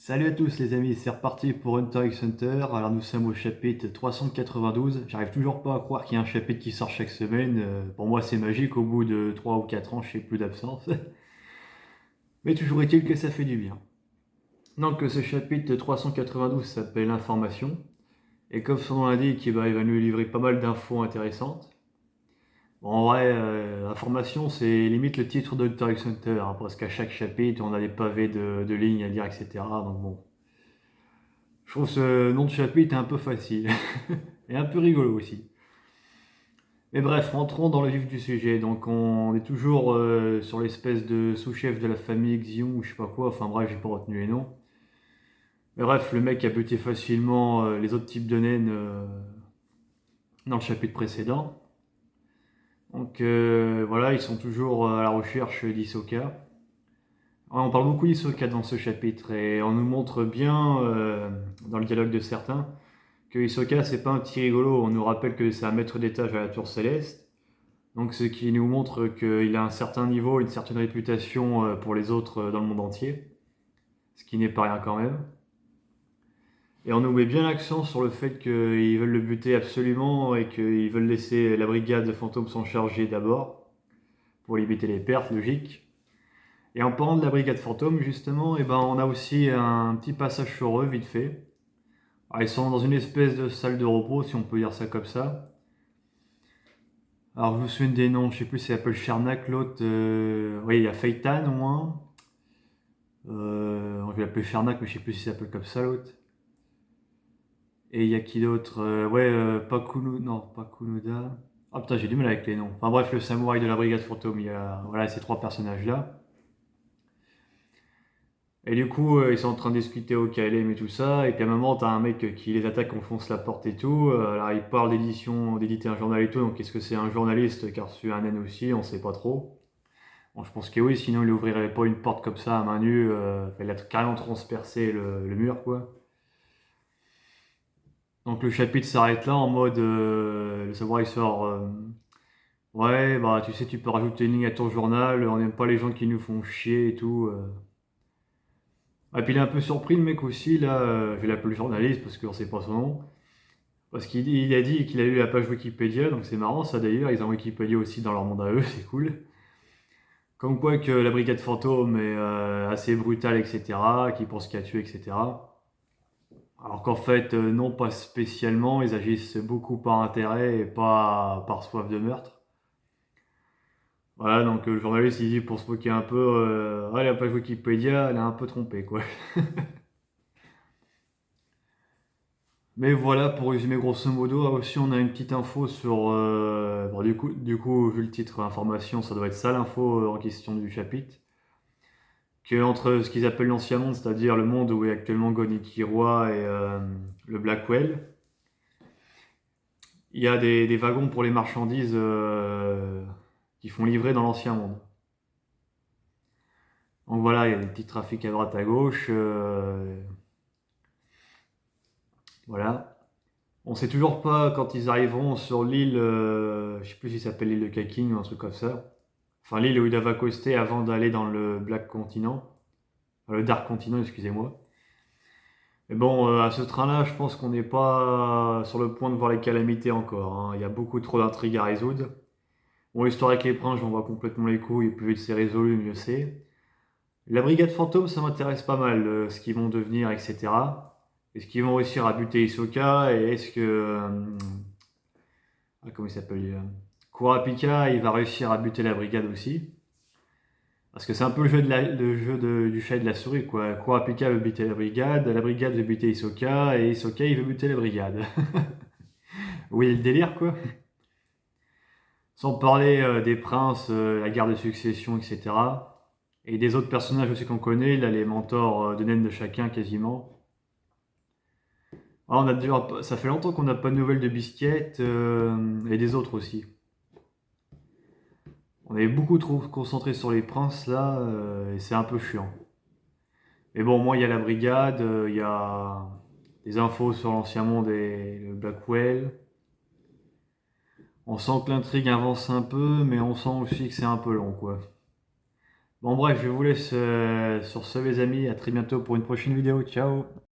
Salut à tous les amis, c'est reparti pour Hunter x Hunter. Alors nous sommes au chapitre 392. J'arrive toujours pas à croire qu'il y a un chapitre qui sort chaque semaine. Pour moi c'est magique, au bout de 3 ou 4 ans je fais plus d'absence. Mais toujours est-il que ça fait du bien. Donc ce chapitre 392 s'appelle Information. Et comme son nom l'indique, il va nous livrer pas mal d'infos intéressantes. Bon, en vrai, Information c'est limite le titre de Hunter x Hunter, hein, parce qu'à chaque chapitre on a des pavés de lignes à dire, etc. Donc bon. Je trouve ce nom de chapitre un peu facile. Et un peu rigolo aussi. Mais bref, rentrons dans le vif du sujet. Donc on est toujours sur l'espèce de sous-chef de la famille Xion ou je sais pas quoi. Enfin bref, j'ai pas retenu les noms. Mais bref, le mec a buté facilement les autres types de naines dans le chapitre précédent. Donc voilà, ils sont toujours à la recherche d'Hisoka. Ouais, on parle beaucoup d'Hisoka dans ce chapitre et on nous montre bien dans le dialogue de certains que Hisoka c'est pas un petit rigolo. On nous rappelle que c'est un maître d'étage à la Tour Céleste. Donc ce qui nous montre qu'il a un certain niveau, une certaine réputation pour les autres dans le monde entier, ce qui n'est pas rien quand même. Et on nous met bien l'accent sur le fait qu'ils veulent le buter absolument et qu'ils veulent laisser la brigade fantôme s'en charger d'abord, pour limiter les pertes, logique. Et en parlant de la brigade fantôme, justement, on a aussi un petit passage sur eux, vite fait. Alors, ils sont dans une espèce de salle de repos, si on peut dire ça comme ça. Alors, je me souviens des noms, je sais plus si ça s'appelle Chernak, l'autre. Oui, il y a Feitan au moins. Je vais l'appeler Chernak, mais je sais plus si ça s'appelle comme ça l'autre. Et il y a qui d'autre Pakunu... Non, Pakunoda. Ah putain, j'ai du mal avec les noms. Enfin bref, le samouraï de la brigade fantôme, il y a voilà, ces trois personnages-là. Et du coup, ils sont en train de discuter au KLM et tout ça. Et puis à un moment, t'as un mec qui les attaque, on fonce la porte et tout. Alors il parle d'édition, d'éditer un journal et tout. Donc est-ce que c'est un journaliste qui a reçu un N aussi? On sait pas trop. Bon, je pense que oui, sinon il ouvrirait pas une porte comme ça à main nue. Il a carrément transpercé le mur, quoi. Donc le chapitre s'arrête là en mode le samouraï sort. Ouais, bah tu sais, tu peux rajouter une ligne à ton journal. On n'aime pas les gens qui nous font chier et tout. Et puis il est un peu surpris le mec aussi là. Je vais l'appeler journaliste parce qu'on sait pas son nom. Parce qu'il a dit qu'il a lu la page Wikipédia, donc c'est marrant ça d'ailleurs. Ils ont Wikipédia aussi dans leur monde à eux, c'est cool. Comme quoi que la brigade fantôme est assez brutale, etc. Qui pense qu'il a tué, etc. Alors qu'en fait, non, pas spécialement. Ils agissent beaucoup par intérêt et pas par soif de meurtre. Voilà, donc le journaliste, il dit pour se moquer un peu, ouais, la page Wikipédia, elle est un peu trompée, quoi. Mais voilà, pour résumer grosso modo, aussi on a une petite info sur... bon, du coup, vu le titre information, ça doit être ça l'info en question du chapitre. Que entre ce qu'ils appellent l'ancien monde, c'est-à-dire le monde où est actuellement Gonikiwa et le Blackwell, il y a des wagons pour les marchandises qui font livrer dans l'ancien monde. Donc voilà, il y a des petits trafics à droite à gauche. Voilà. On sait toujours pas quand ils arriveront sur l'île, je sais plus si ça s'appelle l'île de Kaking ou un truc comme ça. Enfin, l'île où ils doivent accoster avant d'aller dans le Black Continent. Le Dark Continent, excusez-moi. Mais bon, à ce train-là, je pense qu'on n'est pas sur le point de voir les calamités encore, hein. Il y a beaucoup trop d'intrigues à résoudre. Bon, l'histoire avec les princes, j'en vois complètement les couilles, et plus vite c'est résolu, mieux c'est. La brigade fantôme, ça m'intéresse pas mal, ce qu'ils vont devenir, etc. Est-ce qu'ils vont réussir à buter Hisoka, et est-ce que... comment il s'appelle Kurapika, il va réussir à buter la brigade aussi. Parce que c'est un peu du chat et de la souris, quoi. Kurapika veut buter la brigade veut buter Hisoka, et Hisoka, il veut buter la brigade. Oui, le délire, quoi. Sans parler des princes, la guerre de succession, etc. Et des autres personnages aussi qu'on connaît, là, les mentors de naine de chacun, quasiment. Ah, ça fait longtemps qu'on n'a pas de nouvelles de Biscuit, et des autres aussi. On est beaucoup trop concentré sur les princes, là, et c'est un peu chiant. Mais bon, moi, il y a la brigade, il y a des infos sur l'ancien monde et le Blackwell. On sent que l'intrigue avance un peu, mais on sent aussi que c'est un peu long, quoi. Bon bref, je vous laisse sur ce les amis, à très bientôt pour une prochaine vidéo. Ciao!